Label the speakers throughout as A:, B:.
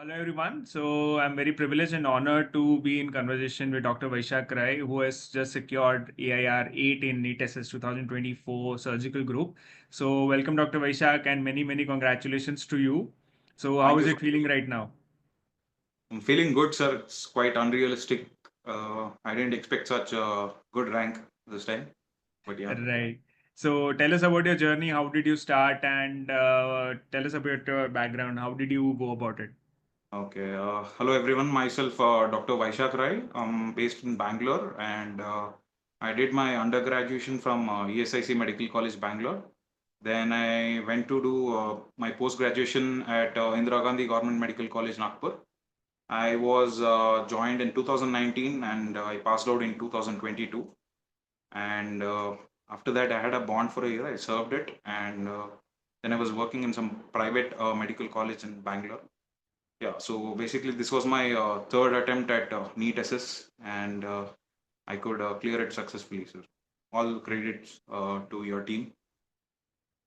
A: Hello everyone. So I'm very privileged and honored to be in conversation with Dr. Vaishak Rai, who has just secured AIR 8 in NEET SS 2024 surgical group. So welcome Dr. Vaishak and many congratulations to you. So how
B: Thank
A: is
B: you.
A: it feeling right now?
B: I'm feeling good, sir. It's quite unrealistic. I didn't expect such a good rank this time, but yeah.
A: Right. So tell us about your journey. How did you start and tell us about your background. How did you go about it?
B: Okay. Hello, everyone. Myself, Dr. Vaishak Rai. I'm based in Bangalore, and I did my undergraduation from ESIC Medical College, Bangalore. Then I went to do my post graduation at Indira Gandhi Government Medical College, Nagpur. I was joined in 2019, and I passed out in 2022. And after that, I had a bond for a year. I served it, and then I was working in some private medical college in Bangalore. Yeah, so basically this was my third attempt at NEET SS, and I could clear it successfully, sir. All credits to your team.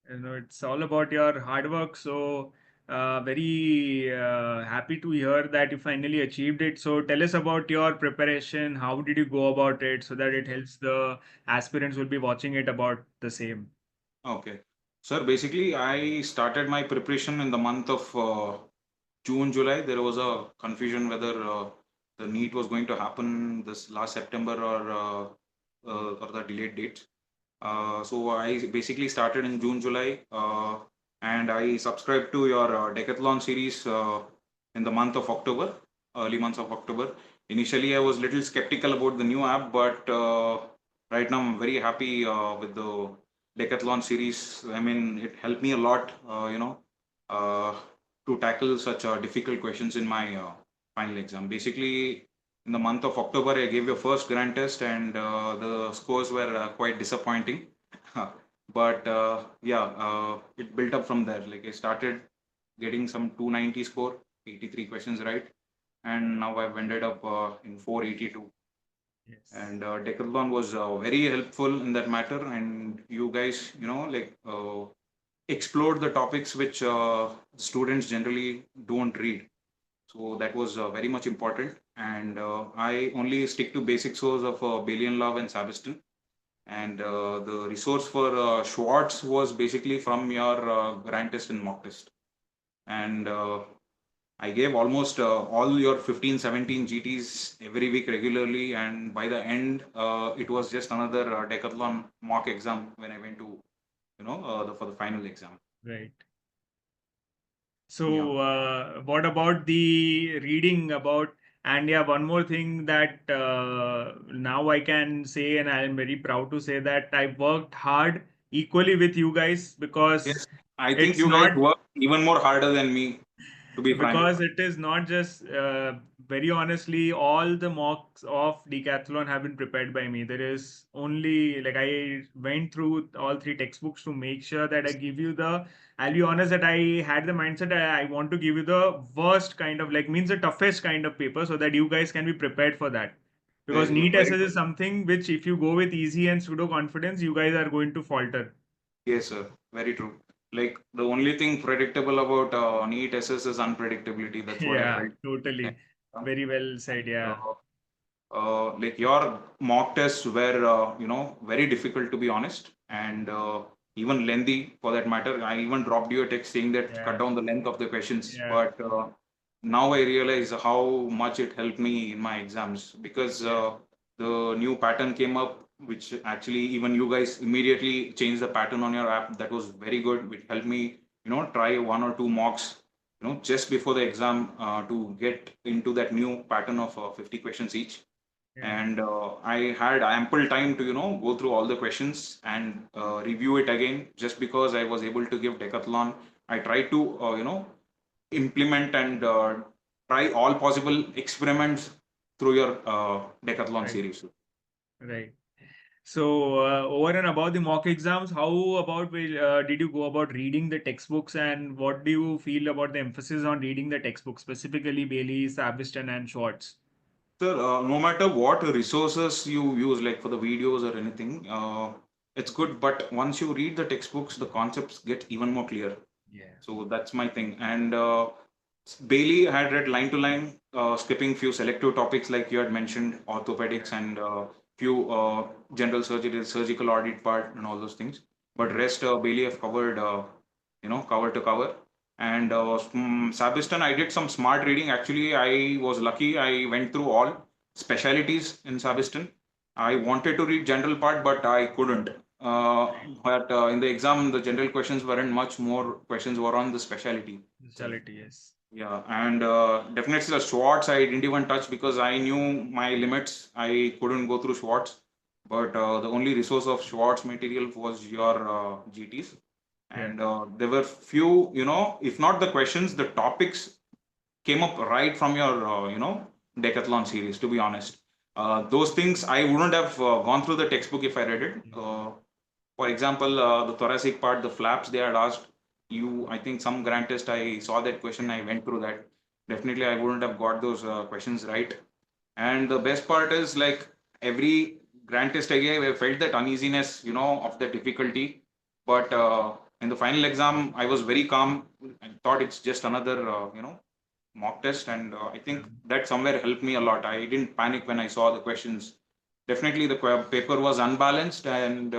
A: It's all about your hard work. So, very happy to hear that you finally achieved it. So, tell us about your preparation. How did you go about it so that it helps the aspirants will be watching it about the same?
B: Okay, sir. Basically, I started my preparation in the month of June, July. There was a confusion whether the NEET was going to happen this last September or the delayed date. So I basically started in June, July, and I subscribed to your Decathlon series in the month of October, early months of October. Initially, I was little skeptical about the new app, but right now I'm very happy with the Decathlon series. I mean, it helped me a lot, uh, to tackle such difficult questions in my final exam. Basically, in the month of October, I gave your first grand test, and the scores were quite disappointing. But yeah, it built up from there. Like I started getting some 290 score, 83 questions right, and now I've ended up in 482.
A: Yes.
B: And Decathlon was very helpful in that matter. And you guys, explored the topics which students generally don't read. So that was very much important. And I only stick to basic source of Balian Love and Sabiston. And the resource for Schwartz was basically from your grand test and mock test. And I gave almost all your 15, 17 GTs every week regularly. And by the end, it was just another decathlon mock exam when I went to, for the final exam.
A: Right.
B: Yeah.
A: So, what about the reading about? And yeah, one more thing that now I can say, and I'm very proud to say that I worked hard equally with you guys because
B: Yes. I think
A: it's
B: you guys
A: not
B: work even more harder than me, to be frank.
A: because it is not just very honestly all the mocks of decathlon have been prepared by me. There is only like I went through all three textbooks to make sure that I give you the, I'll be honest that I had the mindset that I want to give you the worst kind of like means the toughest kind of paper so that you guys can be prepared for that, because
B: Very good.
A: NEET
B: Very
A: SS
B: good.
A: is something which if you go with easy and pseudo confidence you guys are going to falter.
B: Yes, sir. Very true. Like the only thing predictable about NEET SS is unpredictability. That's what I
A: Yeah,
B: felt.
A: totally. Very well said. Yeah.
B: Uh, like your mock tests were, very difficult to be honest, and even lengthy for that matter. I even dropped you a text saying that cut
A: Yeah.
B: down the length of the questions,
A: Yeah.
B: but now I realize how much it helped me in my exams because
A: Yeah.
B: the new pattern came up, which actually even you guys immediately changed the pattern on your app. That was very good. It helped me, try one or two mocks, just before the exam to get into that new pattern of 50 questions each.
A: Yeah.
B: And I had ample time to go through all the questions and review it again. Just because I was able to give decathlon, I tried to implement and try all possible experiments through your decathlon
A: Right.
B: series.
A: Right. So, over and above the mock exams, how about did you go about reading the textbooks and what do you feel about the emphasis on reading the textbooks, specifically Bailey, Sabiston, and Schwartz?
B: Sir, no matter what resources you use, like for the videos or anything, it's good, but once you read the textbooks, the concepts get even more clear.
A: Yeah.
B: So that's my thing. And Bailey had read line to line, skipping few selective topics like you had mentioned, orthopedics and few general surgery, surgical audit part, and all those things. But rest Bailey have covered, cover to cover. And Sabiston, I did some smart reading. Actually, I was lucky. I went through all specialities in Sabiston. I wanted to read general part, but I couldn't. But in the exam, the general questions weren't much more. Questions were on the specialty.
A: Specialty, yes.
B: Yeah, and definitely the Schwartz I didn't even touch because I knew my limits. I couldn't go through Schwartz, but the only resource of Schwartz material was your GTs, and there were few, if not the questions, the topics came up right from your, decathlon series. To be honest, those things I wouldn't have gone through the textbook if I read it. For example, the thoracic part, the flaps they had asked you, I think some grant test, I saw that question, I went through that. Definitely, I wouldn't have got those questions right. And the best part is like every grant test I gave, I felt that uneasiness, of the difficulty. But in the final exam, I was very calm. I thought it's just another, mock test. And I think that somewhere helped me a lot. I didn't panic when I saw the questions. Definitely, the paper was unbalanced and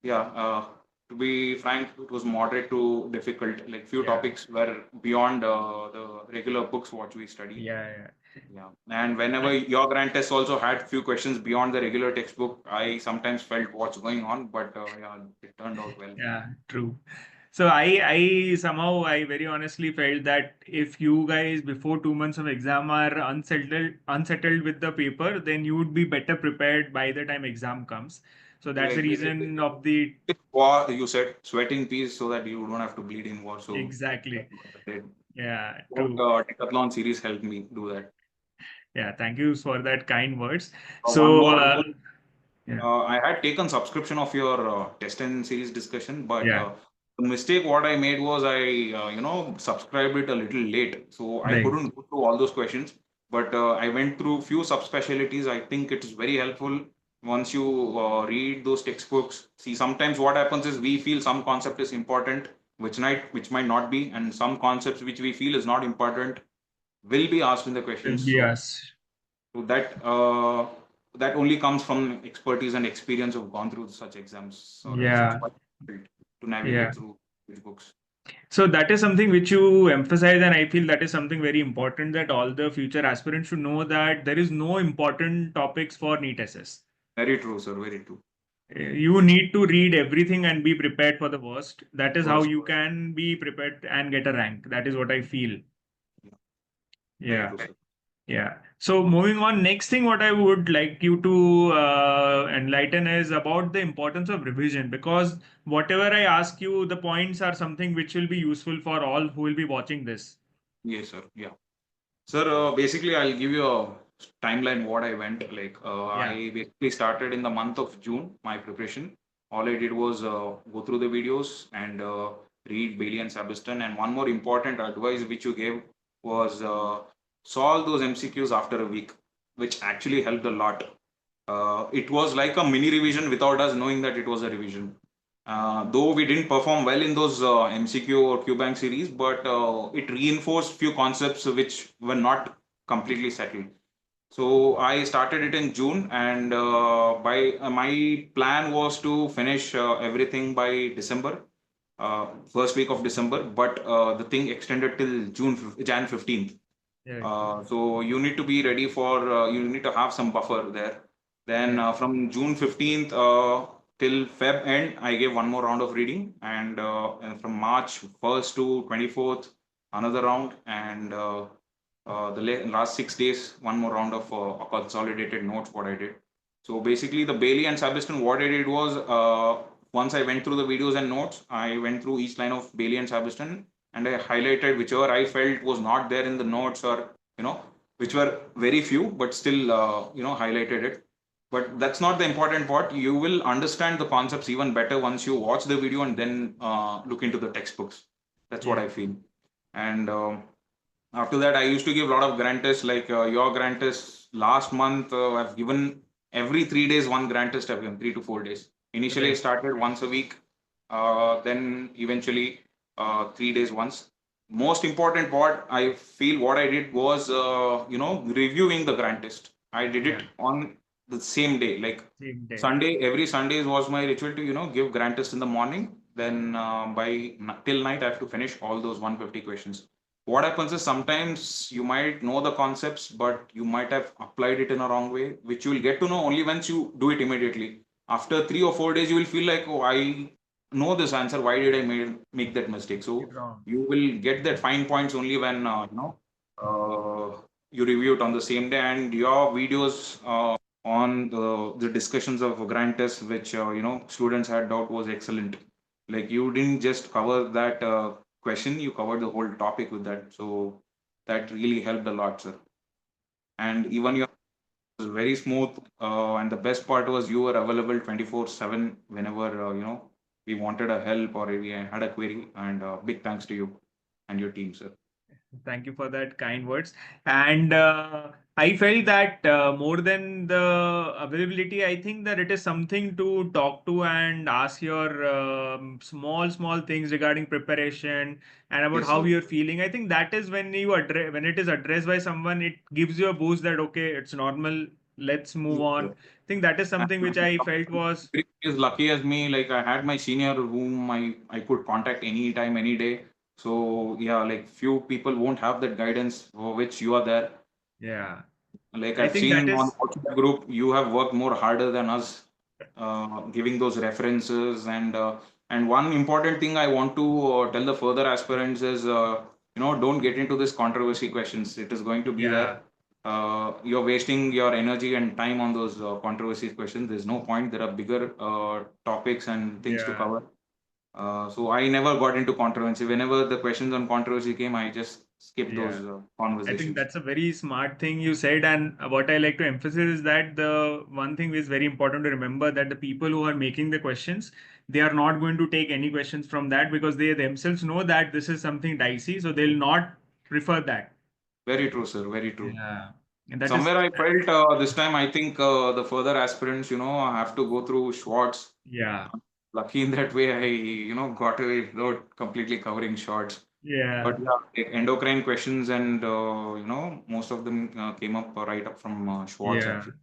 B: yeah, to be frank, it was moderate to difficult. Like few topics were beyond the regular books what we study.
A: Yeah.
B: Yeah, and whenever your grant test also had few questions beyond the regular textbook, I sometimes felt what's going on, but yeah, it turned out well.
A: Yeah, true. So I somehow I very honestly felt that if you guys before 2 months of exam are unsettled with the paper, then you would be better prepared by the time exam comes. So that's the reason of the
B: War, you said sweat in peace so that you don't have to bleed in war. So
A: exactly. Yeah,
B: what
A: true.
B: decathlon series helped me do that.
A: Yeah, thank you for that kind words.
B: One
A: So
B: more.
A: yeah,
B: I had taken subscription of your test and series discussion, but
A: yeah,
B: the mistake what I made was I, subscribed it a little late, so I
A: right.
B: couldn't go through all those questions. But I went through few subspecialties. I think it is very helpful once you read those textbooks. See, sometimes what happens is we feel some concept is important, which might not be, and some concepts which we feel is not important will be asked in the questions.
A: Yes.
B: So that only comes from expertise and experience of gone through such exams. So else it's
A: Yeah.
B: quite difficult to
A: Yeah.
B: navigate through these books.
A: So that is something which you emphasize, and I feel that is something very important that all the future aspirants should know that there is no important topics for NEET SS.
B: Very true, sir. Very true.
A: You need to read everything and be prepared for the worst. That is how
B: Worst.
A: you can be prepared and get a rank. That is what I feel.
B: Yeah. Very
A: Yeah.
B: true, sir.
A: Yeah. So moving on, next thing what I would like you to enlighten is about the importance of revision because whatever I ask you, the points are something which will be useful for all who will be watching this.
B: Yes, sir. Yeah. Sir, basically, I'll give you a timeline what I went. Like,
A: Yeah.
B: I basically started in the month of June, my preparation. All I did was go through the videos and read Bailey and Sabiston. And one more important advice which you gave was solve those MCQs after a week, which actually helped a lot. It was like a mini revision without us knowing that it was a revision. Though we didn't perform well in those MCQ or Q Bank series, but it reinforced few concepts which were not completely settled. So I started it in June, and by my plan was to finish everything by December, first week of December. But the thing extended till Jan 15th. So you need to be ready for, you need to have some buffer there. Then from June 15th till Feb end, I gave one more round of reading, and from March 1st to 24th, another round, and the last 6 days, one more round of consolidated notes. What I did. So basically, the Bailey and Sabiston, what I did was once I went through the videos and notes, I went through each line of Bailey and Sabiston and I highlighted whichever I felt was not there in the notes or which were very few, but still highlighted it. But that's not the important part. You will understand the concepts even better once you watch the video and then look into the textbooks. That's what I feel. And after that, I used to give a lot of grant tests. Like your grant test last month, I've given every 3 days one grant test. I've given 3 to 4 days. Initially, I
A: Right.
B: started once a week, then eventually 3 days once. most important part, I feel what I did was, reviewing the grant test. I did
A: Yeah.
B: it on the same day, like
A: Same day.
B: Sunday. Every Sundays was my ritual to, give grant test in the morning. Then till night, I have to finish all those 150 questions. What happens is sometimes you might know the concepts, but you might have applied it in a wrong way, which you will get to know only once you do it immediately. After 3 or 4 days, you will feel like, oh, I know this answer. Why did I make that mistake? So
A: Wrong.
B: you will get that fine points only when you review it on the same day, and your videos on the discussions of grant tests which students had doubt was excellent. Like you didn't just cover that question, you covered the whole topic with that, so that really helped a lot, sir. And even your was very smooth, and the best part was you were available 24/7 whenever we wanted a help or we had a query. And big thanks to you and your team, sir.
A: Thank you for that kind words. And I felt that more than the availability, I think that it is something to talk to and ask your small things regarding preparation and about
B: Yes,
A: how
B: sir.
A: you're feeling. I think that is when you address when it is addressed by someone, it gives you a boost that okay, it's normal. Let's move
B: Yes,
A: on.
B: sir.
A: I think that is
B: And
A: something which I felt was
B: everybody is lucky as me. Like I had my senior whom I could contact anytime, any day. So yeah, like few people won't have that guidance for which you are there.
A: yeah.
B: Like
A: I
B: I've
A: think that
B: seen on
A: is
B: WhatsApp group, you have worked more harder than us, giving those references. And one important thing I want to tell the further aspirants is, don't get into this controversy questions. It is going to be there.
A: yeah
B: You're wasting your energy and time on those controversy questions. There's no point. There are bigger topics and things to
A: yeah.
B: cover. So I never got into controversy. Whenever the questions on controversy came, I just skipped those
A: Yeah. I think
B: conversations.
A: that's a very smart thing you said. And what I like to emphasize is that the one thing is very important to remember that the people who are making the questions, they are not going to take any questions from that because they themselves know that this is something dicey. So they'll not prefer that.
B: Very true, sir. Very true.
A: Yeah. And that is,
B: Somewhere I felt this time, I think the further aspirants, have to go through shorts.
A: yeah.
B: Lucky in that way, I, got away without completely covering shorts. But
A: Yeah.
B: yeah, like endocrine questions and, most of them came up right up from Schwartz
A: Yeah.
B: actually.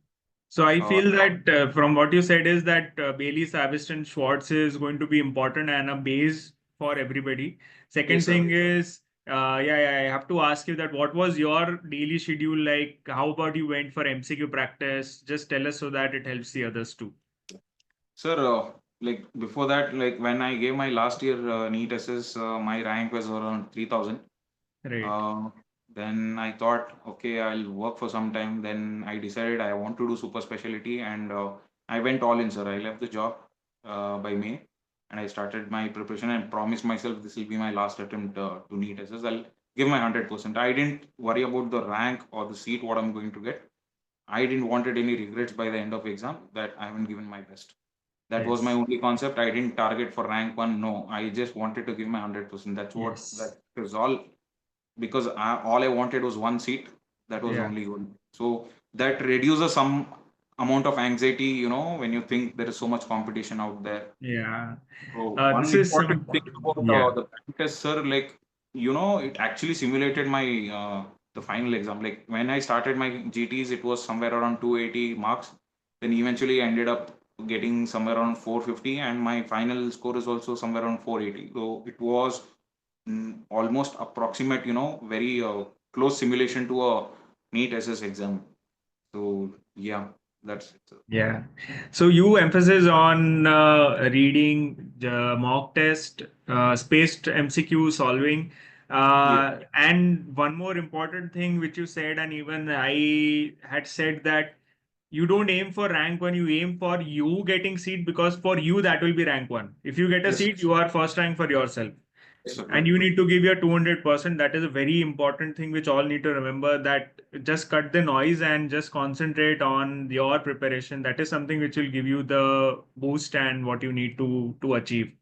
A: So I
B: Uh,
A: feel that from what you said is that Bailey, Savist, and Schwartz is going to be important and a base for everybody. Second
B: yes, sir.
A: thing is, yeah, I have to ask you that what was your daily schedule like? How about you went for MCQ practice? Just tell us so that it helps the others too.
B: Sir, like before that, like when I gave my last year NEET SS, my rank was around 3,000.
A: Right.
B: Uh, then I thought, okay, I'll work for some time. Then I decided I want to do super specialty, and I went all in, sir. I left the job by May, and I started my preparation and promised myself this will be my last attempt to NEET SS. I'll give my 100%. I didn't worry about the rank or the seat what I'm going to get. I didn't wanted any regrets by the end of exam that I haven't given my best. That was my
A: Yes.
B: only concept. I didn't target for rank one. No, I just wanted to give my 100%.
A: Yes.
B: That is all, because all I wanted was one seat. That was
A: Yeah.
B: only one. So that reduces some amount of anxiety, when you think there is so much competition out there.
A: Yeah.
B: So one
A: This is
B: important
A: some.
B: thing about
A: Yeah.
B: the practice, sir, like it actually simulated my the final exam. Like when I started my GTs, it was somewhere around 280 marks. Then eventually I ended up getting somewhere around 450, and my final score is also somewhere around 480. So it was almost approximate, very close simulation to a NEET SS exam. So yeah, that's it, sir.
A: Yeah. So you emphasis on reading, the mock test, spaced MCQ solving,
B: Yeah.
A: and one more important thing which you said, and even I had said that you don't aim for rank one, you aim for you getting seat because for you that will be rank one. If you get a
B: Yes.
A: seat, you are first rank for yourself.
B: Yes, sir.
A: And you need to give your 200%. That is a very important thing which all need to remember that just cut the noise and just concentrate on your preparation. That is something which will give you the boost and what you need to achieve.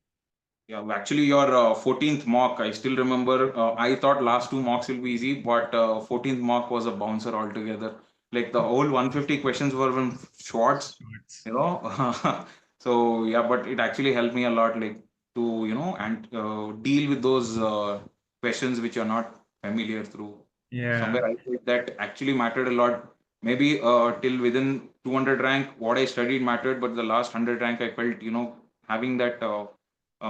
B: Yeah, actually, your 14th mock, I still remember. I thought last two mocks will be easy, but 14th mock was a bouncer altogether. Like the whole 150 questions were from Schwartz,
A: So it's
B: you know. So yeah, but it actually helped me a lot, like to and deal with those questions which you're not familiar through.
A: Yeah.
B: Somewhere I felt that actually mattered a lot. Maybe till within 200 rank, what I studied mattered, but the last 100 rank, I felt, having that,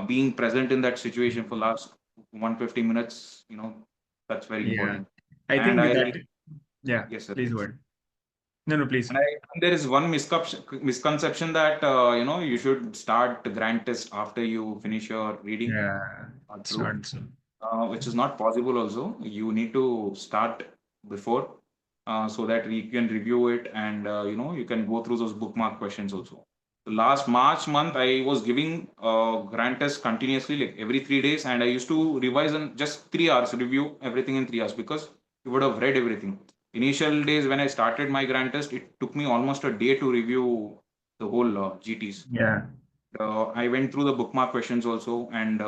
B: being present in that situation for last 150 minutes, that's very
A: Yeah.
B: important.
A: I
B: And
A: think
B: I,
A: that, yeah,
B: yes, sir.
A: please go ahead. No, please.
B: And I think there is one misconception that, you should start the grand test after you finish your reading.
A: Yeah, it's
B: True.
A: not so.
B: Which is not possible also. You need to start before, so that you can review it, and you can go through those bookmark questions also. Last March month, I was giving grant test continuously, like every 3 days, and I used to revise in just 3 hours, review everything in 3 hours, because you would have read everything. Initial days when I started my grant test, it took me almost a day to review the whole GTs.
A: Yeah.
B: I went through the bookmark questions also, and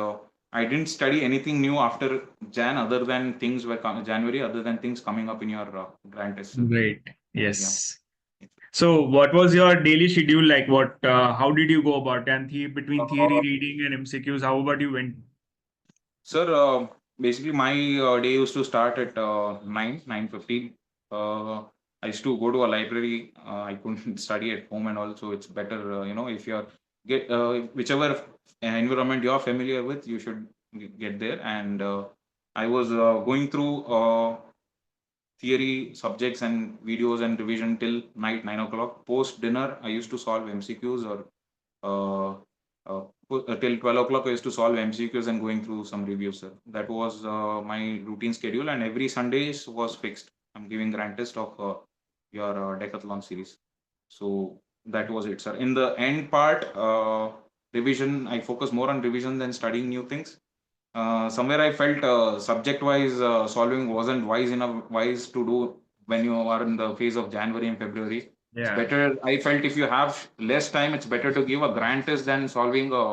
B: I didn't study anything new after Jan, other than things were January, other than things coming up in your grant test, sir.
A: Great.
B: Yeah.
A: Yes. So what was your daily schedule like? How did you go about? And between theory
B: Uh,
A: reading and MCQs, how about you went?
B: Sir, basically my day used to start at 9:15. I used to go to a library. I couldn't study at home, and also it's better, if you're get whichever environment you're familiar with, you should get there. And I was going through theory subjects and videos and revision till night 9 o'clock. Post dinner, I used to solve MCQs, or uh, till 12 o'clock. I used to solve MCQs and going through some reviews, sir. That was my routine schedule, and every Sundays was fixed. I'm giving grand test of your decathlon series. So that was it, sir. In the end part, revision, I focus more on revision than studying new things. Somewhere I felt subject wise solving wasn't wise to do when you are in the phase of January and February. It's
A: Yeah.
B: better. I felt if you have less time, it's better to give a grand test than solving a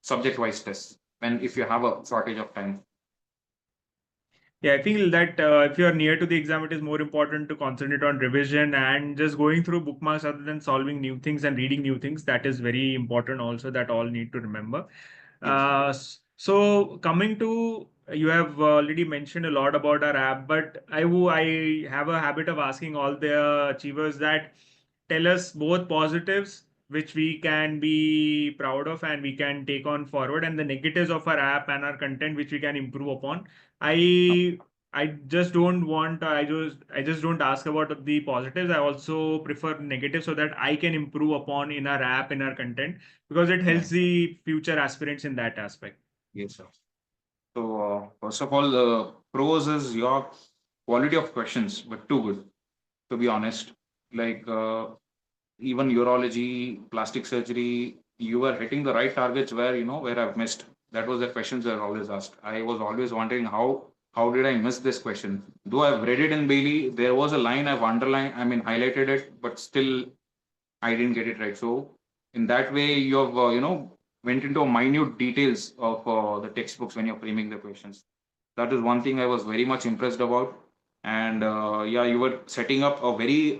B: subject wise test when if you have a shortage of time.
A: Yeah, I feel that if you're near to the exam, it is more important to concentrate on revision and just going through bookmarks rather than solving new things and reading new things. That is very important also, that all need to remember.
B: Yes.
A: So coming to, you have already mentioned a lot about our app, but I have a habit of asking all the achievers that tell us both positives which we can be proud of and we can take on forward, and the negatives of our app and our content which we can improve upon. I I just don't want I just don't ask about the positives. I also prefer negatives so that I can improve upon in our app, in our content, because it
B: Yeah.
A: helps the future aspirants in that aspect.
B: Yes, sir. So first of all, the pros is your quality of questions were too good, to be honest. Like even urology, plastic surgery, you were hitting the right targets where where I've missed. That was the questions I always asked. I was always wondering how did I miss this question? Though I've read it in Bailey, there was a line I've underlined, I mean highlighted it, but still I didn't get it right. So in that way, you have went into minute details of the textbooks when you're framing the questions. That is one thing I was very much impressed about. And yeah, you were setting up a very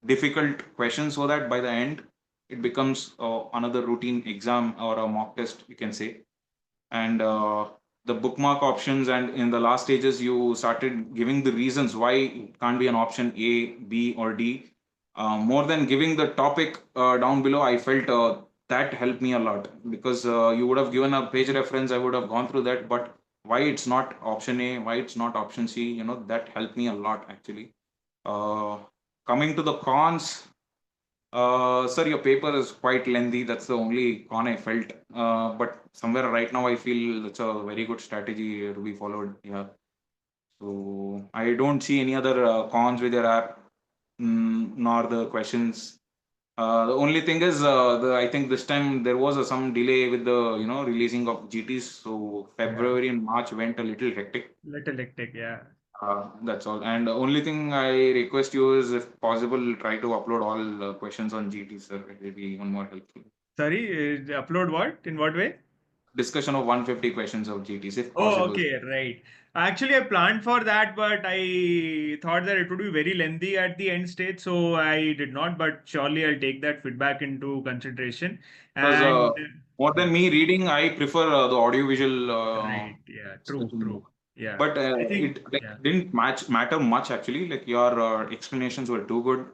B: difficult question so that by the end it becomes another routine exam or a mock test, you can say. And the bookmark options, and in the last stages you started giving the reasons why it can't be an option A, B, or D. More than giving the topic down below, I felt that helped me a lot, because you would have given a page reference, I would have gone through that, but why it's not option A, why it's not option C, that helped me a lot actually. uh, Coming to the cons, sir, your paper is quite lengthy. That's the only con I felt. But somewhere right now, I feel it's a very good strategy to be followed. Yeah. So I don't see any other cons with your app, nor the questions. The only thing is, I think this time there was some delay with the releasing of GTs. So
A: Yeah.
B: February and March went a little hectic.
A: Little hectic, yeah.
B: That's all. And the only thing I request you is, if possible, try to upload all questions on GT, sir. It will be even more helpful.
A: Sorry, upload what? In what way?
B: Discussion of 150 questions of GTs, if
A: Oh,
B: possible.
A: okay, right. Actually, I planned for that, but I thought that it would be very lengthy at the end stage, so I did not. But surely I'll take that feedback into consideration.
B: Because
A: And
B: More than me reading, I prefer the audiovisual
A: Right. Yeah. True.
B: discussion more.
A: True. Yeah.
B: But
A: I think.
B: it like
A: Yeah.
B: didn't matter much actually. Like your explanations were too good.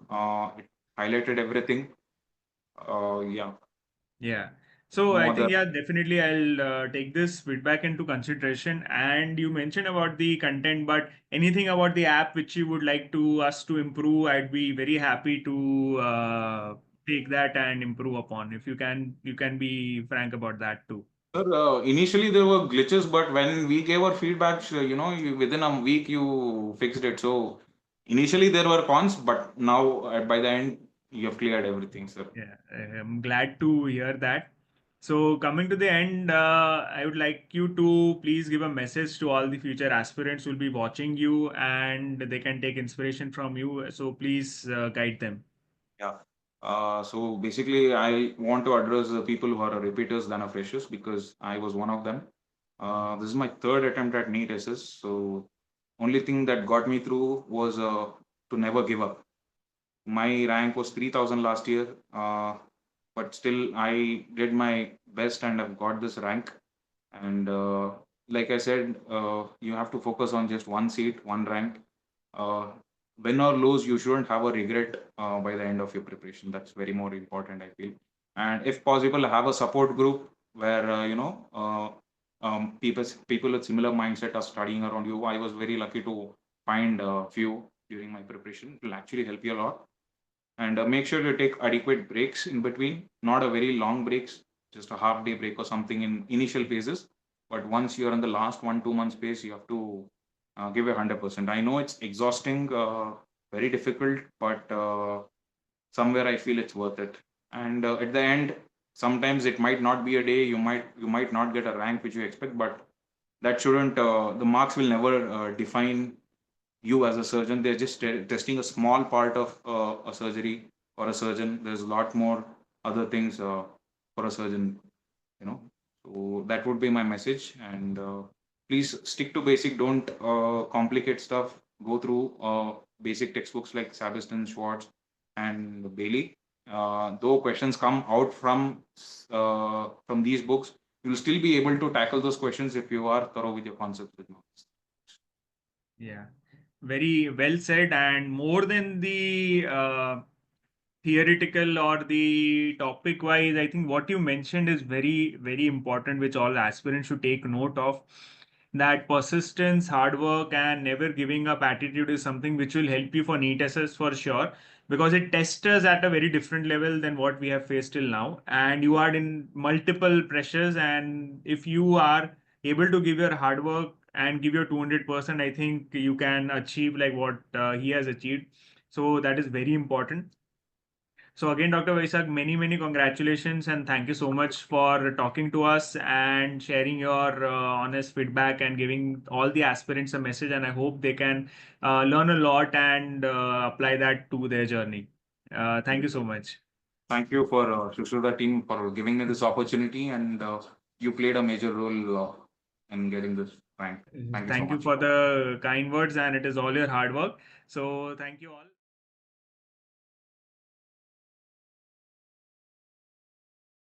B: It highlighted everything. Yeah,
A: Yeah. So
B: no
A: I think,
B: other.
A: yeah, definitely I'll take this feedback into consideration. And you mentioned about the content, but anything about the app which you would like to us to improve, I'd be very happy to take that and improve upon. If you can be frank about that too.
B: Sir, initially there were glitches, but when we gave our feedback, within a week you fixed it. So initially there were cons, but now by the end you have cleared everything, sir.
A: Yeah, I'm glad to hear that. So, coming to the end, I would like you to please give a message to all the future aspirants who will be watching you and they can take inspiration from you. So, please guide them.
B: Yeah. So basically, I want to address the people who are repeaters than are freshers because I was one of them. This is my third attempt at NEET SS. So only thing that got me through was to never give up. My rank was 3000 last year, but still I did my best and I've got this rank. And like I said, you have to focus on just one seat, one rank. Uh, win or lose, you shouldn't have a regret by the end of your preparation. That's very more important, I feel. And if possible, have a support group where people with similar mindset are studying around you. I was very lucky to find a few during my preparation. It will actually help you a lot. And make sure you take adequate breaks in between, not a very long breaks, just a half day break or something in initial phases. But once you're in the last 1 2 months phase, you have to give 100%. I know it's exhausting, very difficult, but somewhere I feel it's worth it. And at the end, sometimes it might not be a day. You might not get a rank which you expect, but that shouldn't. The marks will never define you as a surgeon. They're just testing a small part of a surgery or a surgeon. There's a lot more other things for a surgeon, you know. So that would be my message. And please stick to basic. Don't complicate stuff. Go through basic textbooks like Sabiston, Schwartz, and Bailey. Though questions come out from these books, you'll still be able to tackle those questions if you are thorough with your concepts with marks.
A: Yeah, very well said. And more than the theoretical or the topic wise, I think what you mentioned is very, very important, which all aspirants should take note of. That persistence, hard work, and never giving up attitude is something which will help you for NEET SS for sure, because it tests us at a very different level than what we have faced till now. And you are in multiple pressures, and if you are able to give your hard work and give your 200%, I think you can achieve like what he has achieved. So that is very important. So again, Dr. Vaishak, many, many congratulations and thank you so much for talking to us and sharing your honest feedback and giving all the aspirants a message. And I hope they can learn a lot and apply that to their journey. Thank you so much.
B: Thank you for Sushruta team for giving me this opportunity, and you played a major role in getting this rank. Thank you so
A: Thank you
B: much.
A: for the kind words, and it is all your hard work. So thank you all.